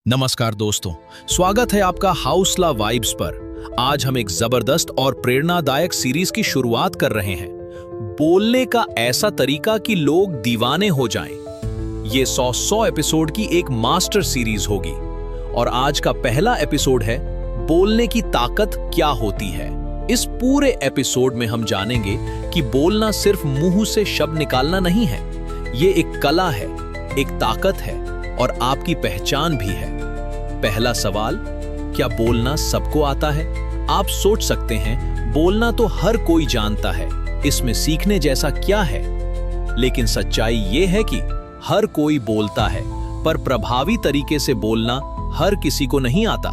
नमस्कार दोस्तों, स्वागत है आपका हाउसला वाइब्स पर। आज हम एक जबरदस्त और प्रेरणादायक सीरीज की शुरुआत कर रहे हैं। बोलने का ऐसा तरीका कि लोग दीवाने हो जाएं। ये 100 एपिसोड की एक मास्टर सीरीज होगी और आज का पहला एपिसोड है बोलने की ताकत क्या होती है। इस पूरे एपिसोड में हम जानेंगे कि बोलना सिर्फ मुंह से शब्द निकालना नहीं है, ये एक कला है, एक ताकत है और आपकी पहचान भी है। पहला सवाल, क्या बोलना सबको आता है? आप सोच सकते हैं बोलना तो हर कोई जानता है, इसमें सीखने जैसा क्या है? लेकिन सच्चाई ये है कि हर कोई बोलता है, पर प्रभावी तरीके से बोलना हर किसी को नहीं आता।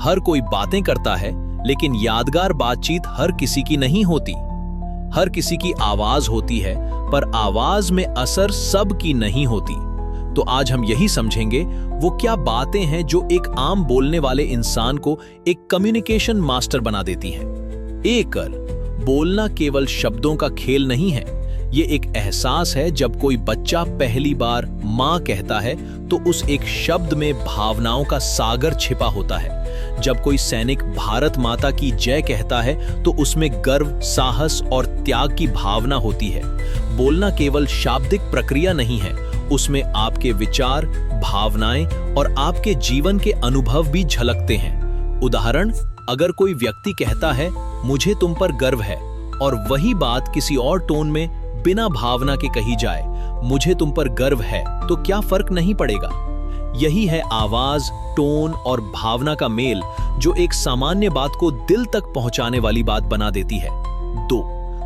हर कोई बातें करता है, लेकिन यादगार बातचीत हर किसी की नहीं होती। हर किसी की आवाज होती है, पर आवाज में असर सबकी नहीं होती। तो आज हम यही समझेंगे वो क्या बातें हैं जो एक आम बोलने वाले इंसान को एक कम्युनिकेशन मास्टर बना देती हैं। बोलना केवल शब्दों का खेल नहीं है, ये एक एहसास है। जब कोई बच्चा पहली बार माँ कहता है तो उस एक शब्द में भावनाओं का सागर छिपा होता है। जब कोई सैनिक भारत माता की जय कहता है तो उसमें गर्व, साहस और त्याग की भावना होती है। बोलना केवल शाब्दिक प्रक्रिया नहीं है, उसमें आपके विचार, भावनाएं और आपके जीवन के अनुभव भी झलकते हैं। उदाहरण, अगर कोई व्यक्ति कहता है मुझे तुम पर गर्व है और वही बात किसी और टोन में बिना भावना के कही जाए, मुझे तुम पर गर्व है, तो क्या फर्क नहीं पड़ेगा? यही है आवाज, टोन और भावना का मेल जो एक सामान्य बात को दिल तक पहुंचाने वाली बात बना देती है।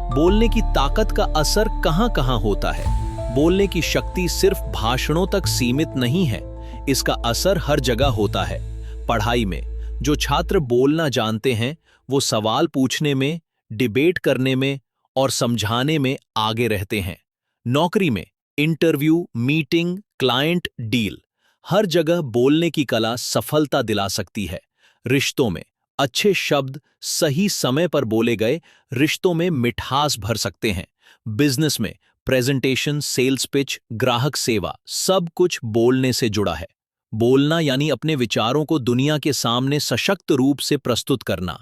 बोलने की ताकत का असर कहां-कहां होता है? बोलने की शक्ति सिर्फ भाषणों तक सीमित नहीं है, इसका असर हर जगह होता है। पढ़ाई में जो छात्र बोलना जानते हैं वो सवाल पूछने में, डिबेट करने में और समझाने में आगे रहते हैं। नौकरी में इंटरव्यू, मीटिंग, क्लाइंट, डील, हर जगह बोलने की कला सफलता दिला सकती है। रिश्तों में अच्छे शब्द सही समय पर बोले गए रिश्तों में मिठास भर सकते हैं। बिजनेस में प्रेजेंटेशन, सेल्स पिच, ग्राहक सेवा, सब कुछ बोलने से जुड़ा है। बोलना यानी अपने विचारों को दुनिया के सामने सशक्त रूप से प्रस्तुत करना।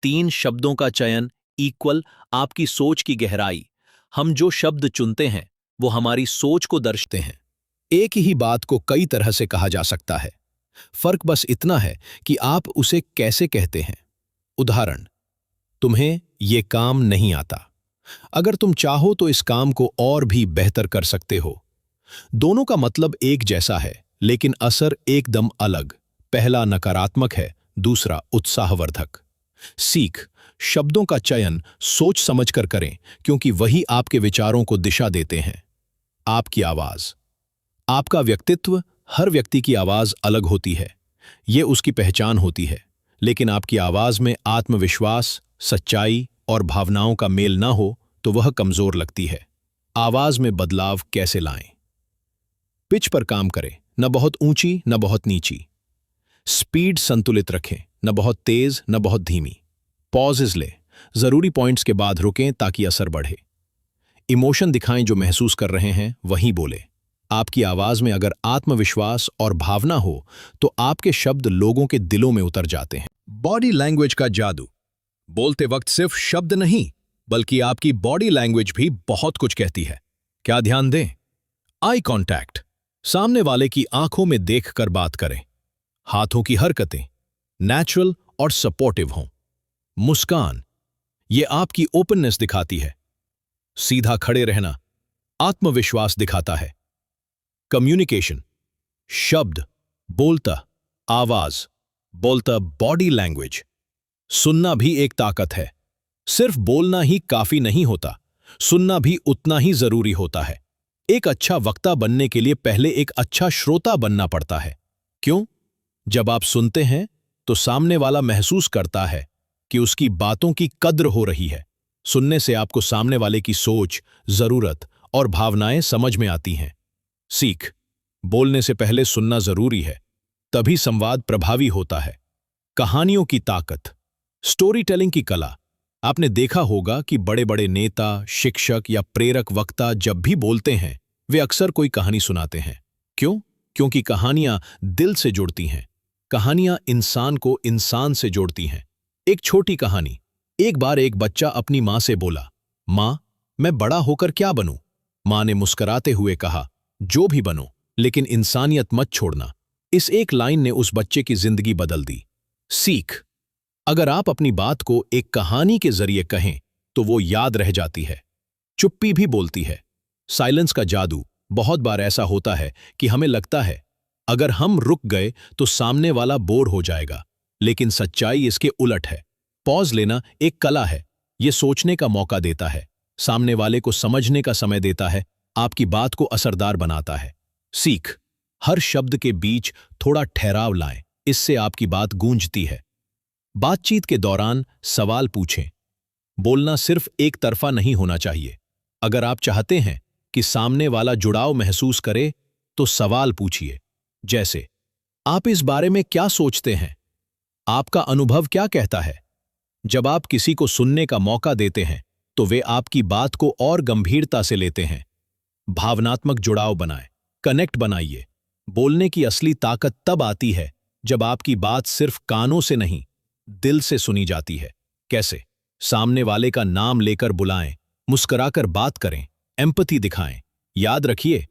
3 शब्दों का चयन इक्वल आपकी सोच की गहराई। हम जो शब्द चुनते हैं वो हमारी सोच को दर्शाते हैं। एक ही बात को कई तरह से कहा जा सकता है, फर्क बस इतना है कि आप उसे कैसे कहते हैं। उदाहरण, तुम्हें ये काम नहीं आता, अगर तुम चाहो तो इस काम को और भी बेहतर कर सकते हो। दोनों का मतलब एक जैसा है, लेकिन असर एकदम अलग। पहला नकारात्मक है, दूसरा उत्साहवर्धक। सीख, शब्दों का चयन सोच समझकर करें, क्योंकि वही आपके विचारों को दिशा देते हैं। आपकी आवाज, आपका व्यक्तित्व, हर व्यक्ति की आवाज अलग होती है, ये उसकी पहचान होती है। लेकिन आपकी आवाज में आत्मविश्वास, सच्चाई और भावनाओं का मेल ना हो तो वह कमजोर लगती है। आवाज में बदलाव कैसे लाएं? पिच पर काम करें, न बहुत ऊंची न बहुत नीची। स्पीड संतुलित रखें, न बहुत तेज न बहुत धीमी। पॉजेज ले, जरूरी पॉइंट्स के बाद रुकें ताकि असर बढ़े। इमोशन दिखाएं, जो महसूस कर रहे हैं वहीं बोले। आपकी आवाज में अगर आत्मविश्वास और भावना हो तो आपके शब्द लोगों के दिलों में उतर जाते हैं। बॉडी लैंग्वेज का जादू, बोलते वक्त सिर्फ शब्द नहीं बल्कि आपकी बॉडी लैंग्वेज भी बहुत कुछ कहती है। क्या ध्यान दें? आई कांटेक्ट, सामने वाले की आंखों में देखकर बात करें। हाथों की हरकतें नेचुरल और सपोर्टिव हों। मुस्कान, ये आपकी ओपननेस दिखाती है। सीधा खड़े रहना आत्मविश्वास दिखाता है। कम्युनिकेशन, शब्द बोलता, आवाज बोलता, बॉडी लैंग्वेज। सुनना भी एक ताकत है। सिर्फ बोलना ही काफी नहीं होता, सुनना भी उतना ही जरूरी होता है। एक अच्छा वक्ता बनने के लिए पहले एक अच्छा श्रोता बनना पड़ता है। क्यों? जब आप सुनते हैं तो सामने वाला महसूस करता है कि उसकी बातों की कद्र हो रही है। सुनने से आपको सामने वाले की सोच, जरूरत और भावनाएं समझ में आती हैं। सीख, बोलने से पहले सुनना जरूरी है, तभी संवाद प्रभावी होता है। कहानियों की ताकत, स्टोरी टेलिंग की कला। आपने देखा होगा कि बड़े बड़े नेता, शिक्षक या प्रेरक वक्ता जब भी बोलते हैं वे अक्सर कोई कहानी सुनाते हैं। क्यों? क्योंकि कहानियां दिल से जुड़ती हैं। कहानियां इंसान को इंसान से जोड़ती हैं। एक छोटी कहानी। एक बार एक बच्चा अपनी माँ से बोला, माँ, मैं बड़ा होकर क्या बनूं? माँ ने मुस्कुराते हुए कहा, जो भी बनो, लेकिन इंसानियत मत छोड़ना। इस एक लाइन ने उस बच्चे की जिंदगी बदल दी। सीख। अगर आप अपनी बात को एक कहानी के जरिए कहें तो वो याद रह जाती है। चुप्पी भी बोलती है। साइलेंस का जादू। बहुत बार ऐसा होता है कि हमें लगता है अगर हम रुक गए तो सामने वाला बोर हो जाएगा, लेकिन सच्चाई इसके उलट है। पॉज लेना एक कला है। ये सोचने का मौका देता है, सामने वाले को समझने का समय देता है, आपकी बात को असरदार बनाता है। सीख। हर शब्द के बीच थोड़ा ठहराव लाएं, इससे आपकी बात गूंजती है। बातचीत के दौरान सवाल पूछें। बोलना सिर्फ एक तरफा नहीं होना चाहिए। अगर आप चाहते हैं कि सामने वाला जुड़ाव महसूस करे तो सवाल पूछिए, जैसे, आप इस बारे में क्या सोचते हैं? आपका अनुभव क्या कहता है? जब आप किसी को सुनने का मौका देते हैं तो वे आपकी बात को और गंभीरता से लेते हैं। भावनात्मक जुड़ाव बनाएं, कनेक्ट बनाइए। बोलने की असली ताकत तब आती है जब आपकी बात सिर्फ कानों से नहीं, दिल से सुनी जाती है। कैसे? सामने वाले का नाम लेकर बुलाएं, मुस्कुराकर बात करें, एम्पैथी दिखाएं। याद रखिए,